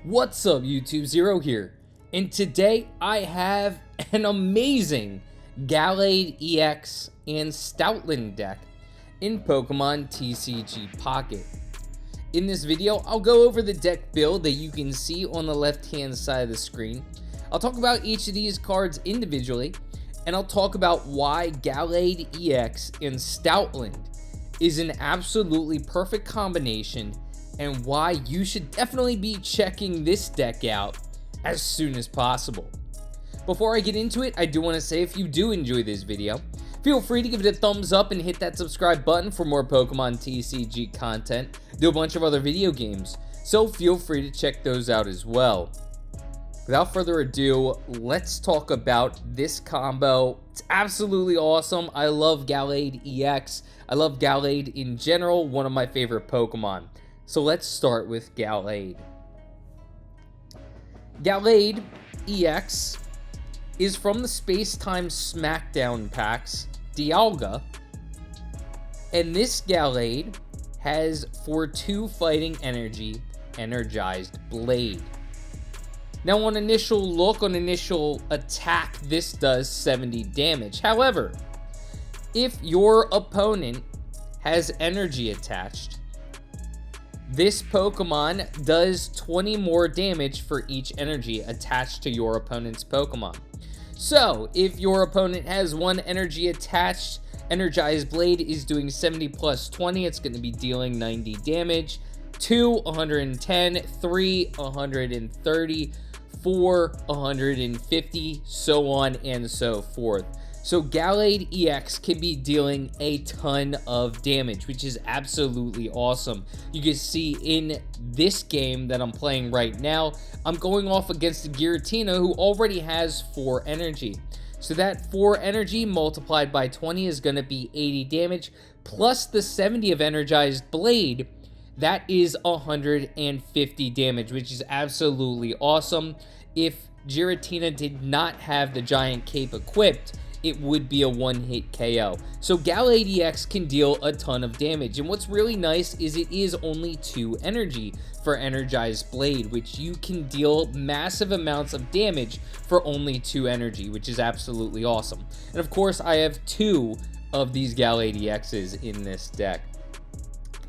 What's up, YouTube? Zero here, and today I have an amazing Gallade EX and Stoutland deck in Pokemon TCG Pocket. In this video, I'll go over the deck build that you can see on the left-hand side of the screen. I'll talk about each of these cards individually, and I'll talk about why Gallade EX and Stoutland is an absolutely perfect combination and why you should definitely be checking this deck out as soon as possible. Before I get into it, I do want to say if you do enjoy this video, feel free to give it a thumbs up and hit that subscribe button for more Pokemon TCG content. Do a bunch of other video games, so feel free to check those out as well. Without further ado, let's talk about this combo. It's absolutely awesome. I love Gallade EX. I love Gallade in general, one of my favorite Pokemon. So let's start with Gallade. Gallade EX is from the Space-Time Smackdown packs, Dialga, and this Gallade has for 2 fighting energy, Energized Blade. Now on initial attack, this does 70 damage. However, if your opponent has energy attached, this Pokemon does 20 more damage for each energy attached to your opponent's Pokemon. So, if your opponent has 1 energy attached, Energized Blade is doing 70 plus 20, it's going to be dealing 90 damage. 2, 110, 3, 130, 4, 150, so on and so forth. So Gallade EX can be dealing a ton of damage, which is absolutely awesome. You can see in this game that I'm playing right now, I'm going off against a Giratina who already has 4 energy. So that 4 energy multiplied by 20 is going to be 80 damage, plus the 70 of Energized Blade, that is 150 damage, which is absolutely awesome. If Giratina did not have the Giant Cape equipped, it would be a one-hit KO. So Gallade EX can deal a ton of damage, and what's really nice is it is only 2 energy for Energized Blade, which you can deal massive amounts of damage for only 2 energy, which is absolutely awesome. And of course, I have 2 of these Gallade EXs in this deck.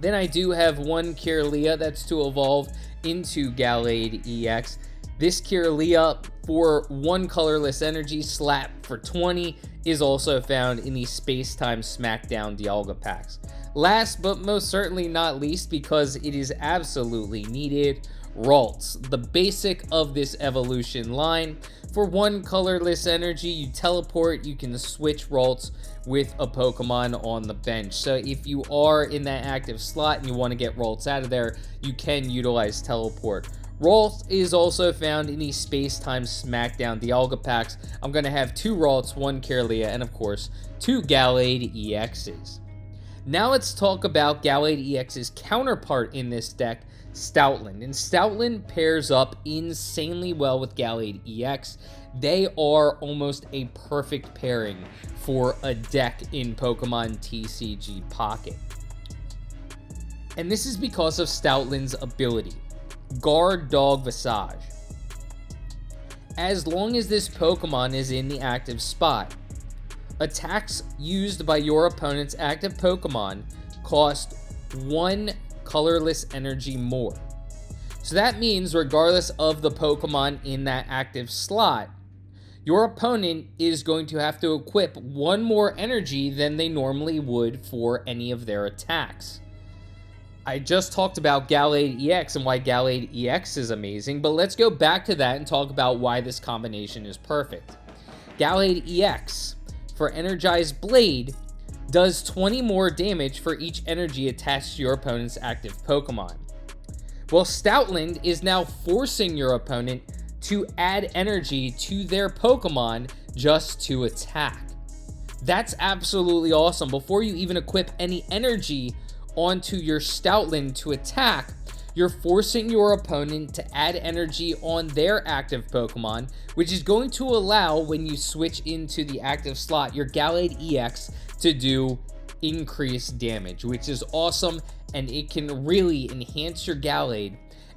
Then I do have 1 Kirlia that's to evolve into Gallade EX. This Kirlia for 1 colorless energy, slap for 20, is also found in the Space-Time Smackdown Dialga packs. Last but most certainly not least, because it is absolutely needed, Ralts, the basic of this evolution line. For 1 colorless energy, you teleport, you can switch Ralts with a Pokemon on the bench. So if you are in that active slot and you want to get Ralts out of there, you can utilize teleport. Ralts is also found in the Space-Time Smackdown Dialga packs. I'm going to have 2 Ralts, 1 Kirlia, and of course, 2 Gallade EXs. Now let's talk about Gallade EX's counterpart in this deck, Stoutland. And Stoutland pairs up insanely well with Gallade EX. They are almost a perfect pairing for a deck in Pokemon TCG Pocket. And this is because of Stoutland's ability, Guard Dog Visage. As long as this Pokemon is in the active spot, attacks used by your opponent's active Pokemon cost 1 colorless energy more. So that means regardless of the Pokemon in that active slot, your opponent is going to have to equip 1 more energy than they normally would for any of their attacks. I just talked about Gallade EX and why Gallade EX is amazing, but let's go back to that and talk about why this combination is perfect. Gallade EX for Energized Blade does 20 more damage for each energy attached to your opponent's active Pokemon. Well, Stoutland is now forcing your opponent to add energy to their Pokemon just to attack. That's absolutely awesome. Before you even equip any energy onto your Stoutland to attack, you're forcing your opponent to add energy on their active Pokemon, which is going to allow, when you switch into the active slot, your Gallade EX to do increased damage, which is awesome, and it can really enhance your Gallade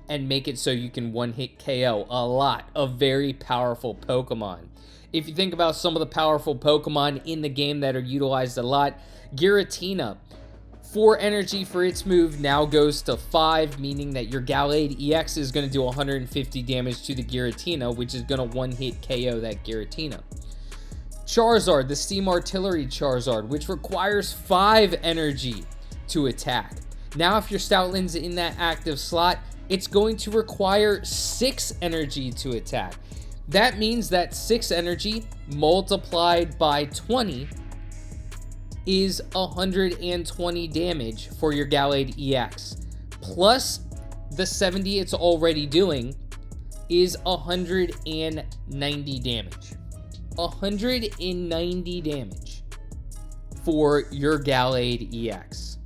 and make it so you can one-hit KO a lot of very powerful Pokemon. If you think about some of the powerful Pokemon in the game that are utilized a lot, Giratina, 4 energy for its move now goes to 5, meaning that your Gallade EX is going to do 150 damage to the Giratina, which is going to one-hit KO that Giratina. Charizard, the Steam Artillery Charizard, which requires 5 energy to attack. Now if your Stoutland's in that active slot, it's going to require 6 energy to attack. That means that 6 energy multiplied by 20 is 120 damage for your Gallade EX. Plus the 70 it's already doing is 190 damage. 190 damage for your Gallade EX.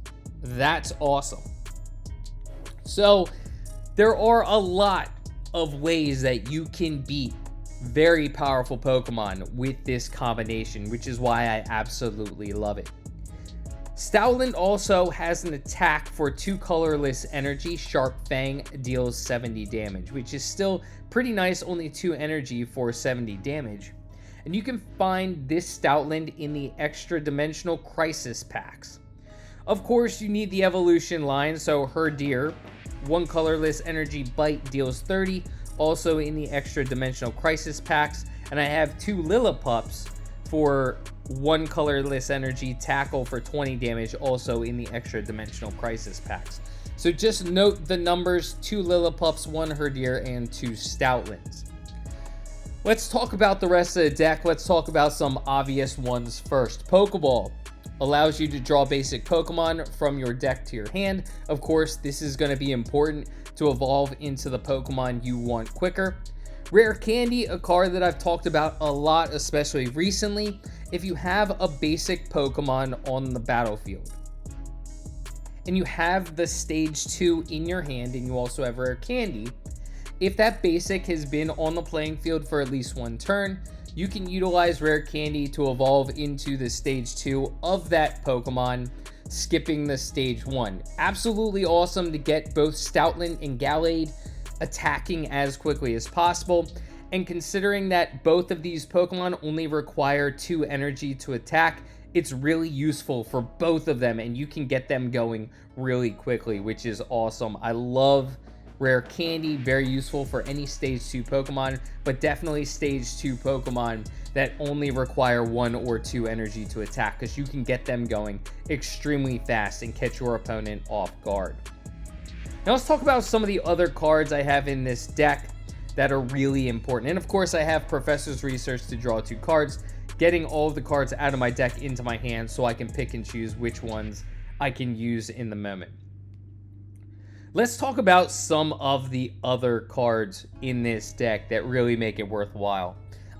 That's awesome. So there are a lot of ways that you can beat very powerful Pokemon with this combination, which is why I absolutely love it. Stoutland also has an attack for 2 colorless energy. Sharp Fang deals 70 damage, which is still pretty nice, only 2 energy for 70 damage. And you can find this Stoutland in the extra dimensional crisis packs. Of course, you need the evolution line, so Herdeer, 1 colorless energy bite deals 30, also in the extra dimensional crisis packs. And I have 2 Lillipups for 1 colorless energy tackle for 20 damage, also in the extra dimensional crisis packs. So just note the numbers: 2 Lillipups, 1 Herdeer, and 2 Stoutlands. Let's talk about the rest of the deck. Let's talk about some obvious ones first. Pokeball allows you to draw basic Pokemon from your deck to your hand. Of course, this is going to be important to evolve into the Pokemon you want quicker. Rare Candy, a card that I've talked about a lot, especially recently. If you have a basic Pokemon on the battlefield and you have the stage 2 in your hand and you also have Rare Candy, if that basic has been on the playing field for at least 1 turn, you can utilize Rare Candy to evolve into the stage 2 of that Pokemon, skipping the stage 1. Absolutely awesome to get both Stoutland and Gallade attacking as quickly as possible. And considering that both of these Pokemon only require 2 energy to attack, it's really useful for both of them, and you can get them going really quickly, which is awesome. I love Rare Candy, very useful for any stage 2 Pokemon, but definitely stage 2 Pokemon that only require 1 or 2 energy to attack, because you can get them going extremely fast and catch your opponent off guard. Now let's talk about some of the other cards I have in this deck that are really important. And of course, I have Professor's Research to draw 2 cards, getting all of the cards out of my deck into my hand so I can pick and choose which ones I can use in the moment. Let's talk about some of the other cards in this deck that really make it worthwhile.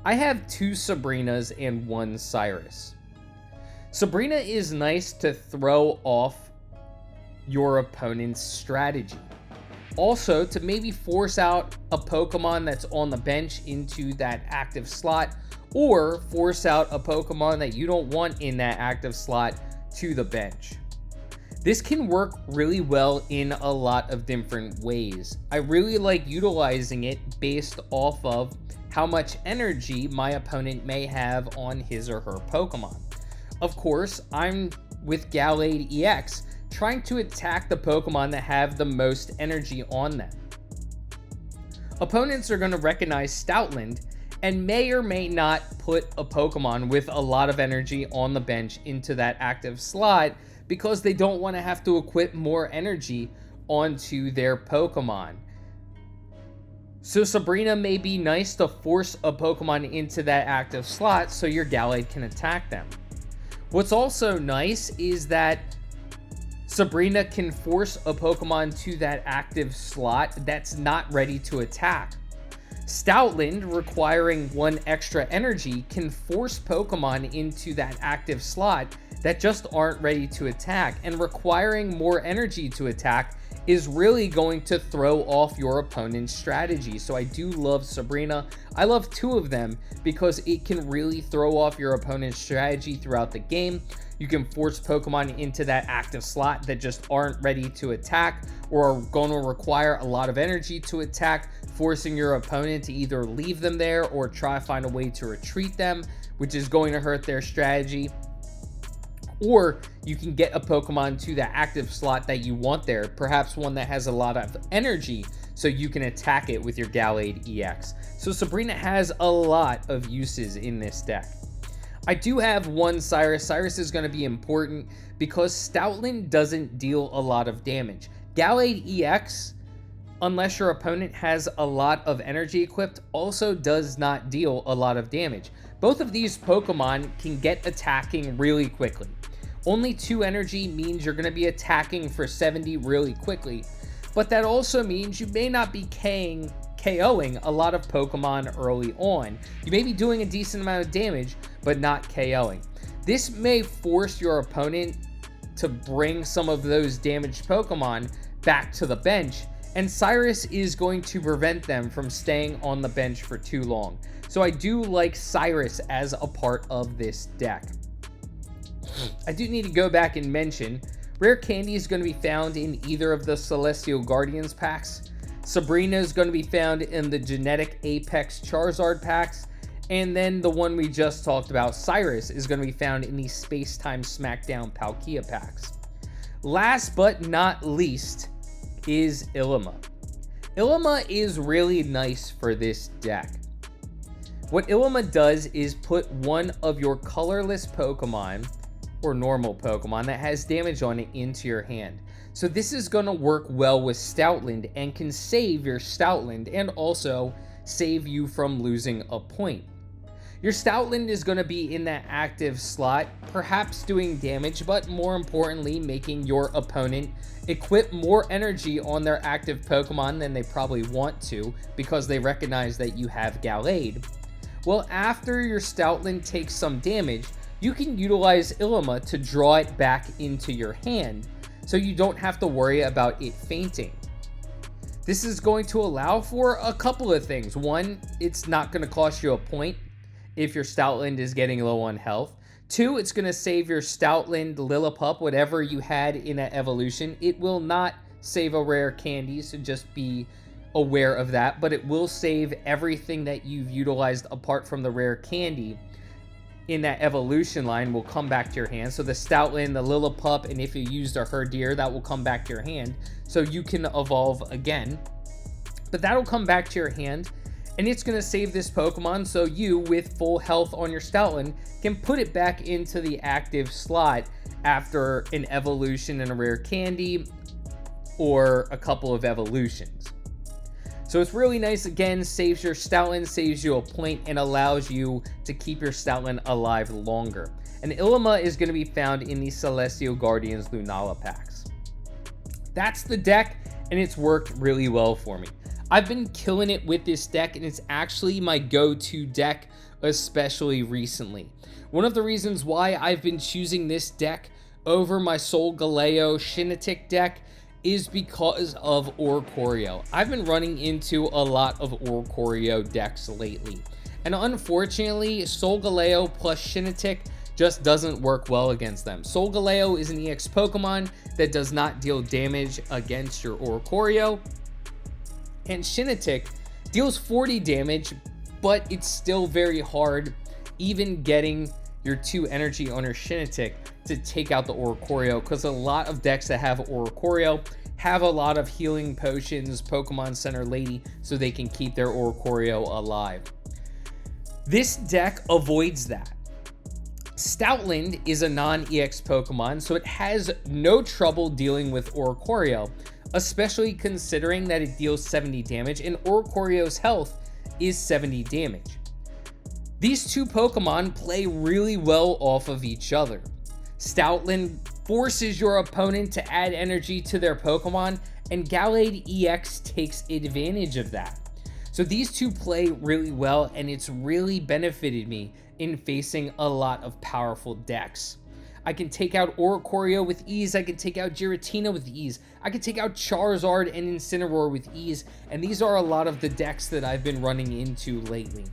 I have 2 Sabrinas and 1 Cyrus. Sabrina is nice to throw off your opponent's strategy. Also, to maybe force out a Pokemon that's on the bench into that active slot, or force out a Pokemon that you don't want in that active slot to the bench. This can work really well in a lot of different ways. I really like utilizing it based off of how much energy my opponent may have on his or her Pokemon. Of course, I'm with Gallade EX trying to attack the Pokemon that have the most energy on them. Opponents are going to recognize Stoutland and may or may not put a Pokemon with a lot of energy on the bench into that active slot, because they don't want to have to equip more energy onto their Pokemon. So Sabrina may be nice to force a Pokemon into that active slot so your Gallade can attack them. What's also nice is that Sabrina can force a Pokemon to that active slot that's not ready to attack. Stoutland, requiring 1 extra energy, can force Pokemon into that active slot that just aren't ready to attack, and requiring more energy to attack is really going to throw off your opponent's strategy. So I do love Sabrina. I love two of them because it can really throw off your opponent's strategy throughout the game. You can force Pokemon into that active slot that just aren't ready to attack or are going to require a lot of energy to attack, forcing your opponent to either leave them there or try to find a way to retreat them, which is going to hurt their strategy. Or you can get a Pokemon to that active slot that you want there, perhaps one that has a lot of energy, so you can attack it with your Gallade EX. So Sabrina has a lot of uses in this deck. I do have one Cyrus. Cyrus is going to be important because Stoutland doesn't deal a lot of damage. Gallade EX, unless your opponent has a lot of energy equipped, also does not deal a lot of damage. Both of these Pokemon can get attacking really quickly. Only 2 energy means you're going to be attacking for 70 really quickly, but that also means you may not be KOing a lot of Pokemon early on. You may be doing a decent amount of damage, but not KOing. This may force your opponent to bring some of those damaged Pokemon back to the bench, and Cyrus is going to prevent them from staying on the bench for too long. So I do like Cyrus as a part of this deck. I do need to go back and mention, Rare Candy is going to be found in either of the Celestial Guardians packs. Sabrina is going to be found in the Genetic Apex Charizard packs. And then the one we just talked about, Cyrus, is going to be found in the Space Time Smackdown Palkia packs. Last but not least is Ilima. Ilima is really nice for this deck. What Ilima does is put one of your colorless Pokemon or normal Pokemon that has damage on it into your hand. So this is going to work well with Stoutland and can save your Stoutland and also save you from losing a point. Your Stoutland is going to be in that active slot, perhaps doing damage, but more importantly, making your opponent equip more energy on their active Pokemon than they probably want to because they recognize that you have Gallade. Well, after your Stoutland takes some damage, you can utilize Ilima to draw it back into your hand, so you don't have to worry about it fainting. This is going to allow for a couple of things. One, it's not going to cost you a point if your Stoutland is getting low on health. 2, it's going to save your Stoutland, Lillipup, whatever you had in that evolution. It will not save a rare candy, so just be aware of that, but it will save everything that you've utilized apart from the rare candy in that evolution line will come back to your hand. So the Stoutland, the Lillipup, and if you used a Herdier, that will come back to your hand. So you can evolve again. But that'll come back to your hand, and it's going to save this Pokemon so you, with full health on your Stoutland, can put it back into the active slot after an evolution and a rare candy or a couple of evolutions. So it's really nice, again, saves your Stoutland, saves you a point, and allows you to keep your Stoutland alive longer. And Ilima is going to be found in the Celestial Guardians Lunala packs. That's the deck, and it's worked really well for me. I've been killing it with this deck, and it's actually my go-to deck, especially recently. One of the reasons why I've been choosing this deck over my Solgaleo Shinnetic deck is because of Oricorio. I've been running into a lot of Oricorio decks lately, and unfortunately, Solgaleo plus Shinnetic just doesn't work well against them. Solgaleo is an EX Pokemon that does not deal damage against your Oricorio, and Shinnetic deals 40 damage, but it's still very hard, even getting your 2 energy on your Shinnetic to take out the Oricorio, because a lot of decks that have Oricorio have a lot of healing potions, Pokemon Center Lady, so they can keep their Oricorio alive. This deck avoids that. Stoutland is a non-EX Pokemon, so it has no trouble dealing with Oricorio, especially considering that it deals 70 damage and Oricorio's health is 70 damage. These two Pokemon play really well off of each other. Stoutland forces your opponent to add energy to their Pokemon, and Gallade EX takes advantage of that. So these two play really well, and it's really benefited me in facing a lot of powerful decks. I can take out Oricorio with ease. I can take out Giratina with ease. I can take out Charizard and Incineroar with ease. And these are a lot of the decks that I've been running into lately.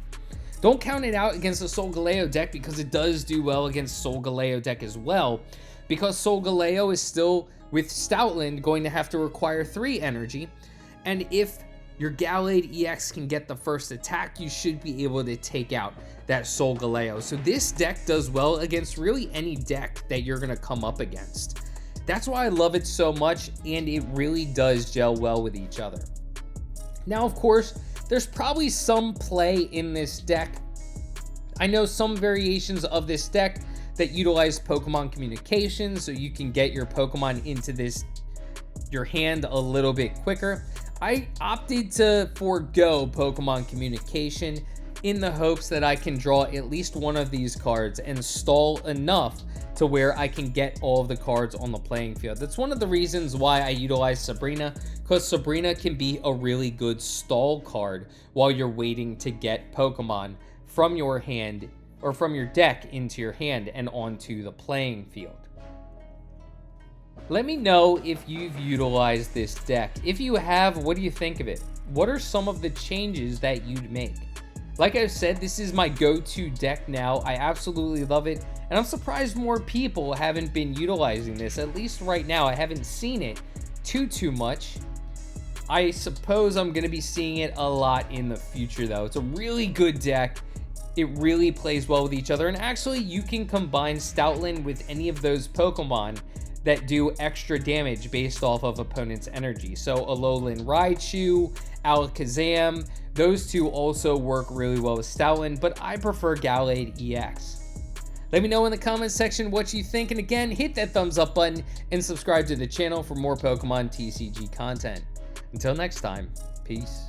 Don't count it out against the Solgaleo deck because it does do well against Solgaleo deck as well. Because Solgaleo is still, with Stoutland, going to have to require 3 energy. And if your Gallade EX can get the first attack, you should be able to take out that Solgaleo. So this deck does well against really any deck that you're going to come up against. That's why I love it so much, and it really does gel well with each other. Now, of course, there's probably some play in this deck. I know some variations of this deck that utilize Pokemon communication, so you can get your Pokemon into your hand a little bit quicker. I opted to forego Pokemon communication in the hopes that I can draw at least one of these cards and stall enough to where I can get all of the cards on the playing field. That's one of the reasons why I utilize Sabrina, because Sabrina can be a really good stall card while you're waiting to get Pokemon from your hand or from your deck into your hand and onto the playing field. Let me know if you've utilized this deck. If you have, what do you think of it? What are some of the changes that you'd make? Like I said, this is my go-to deck now. I absolutely love it, and I'm surprised more people haven't been utilizing this. At least right now, I haven't seen it too much. I suppose I'm going to be seeing it a lot in the future, though. It's a really good deck. It really plays well with each other, and actually, you can combine Stoutland with any of those Pokemon that do extra damage based off of opponent's energy. So Alolan Raichu, Alakazam, those two also work really well with Stoutland, but I prefer Gallade EX. Let me know in the comments section what you think, and again, hit that thumbs up button and subscribe to the channel for more Pokemon TCG content. Until next time, peace.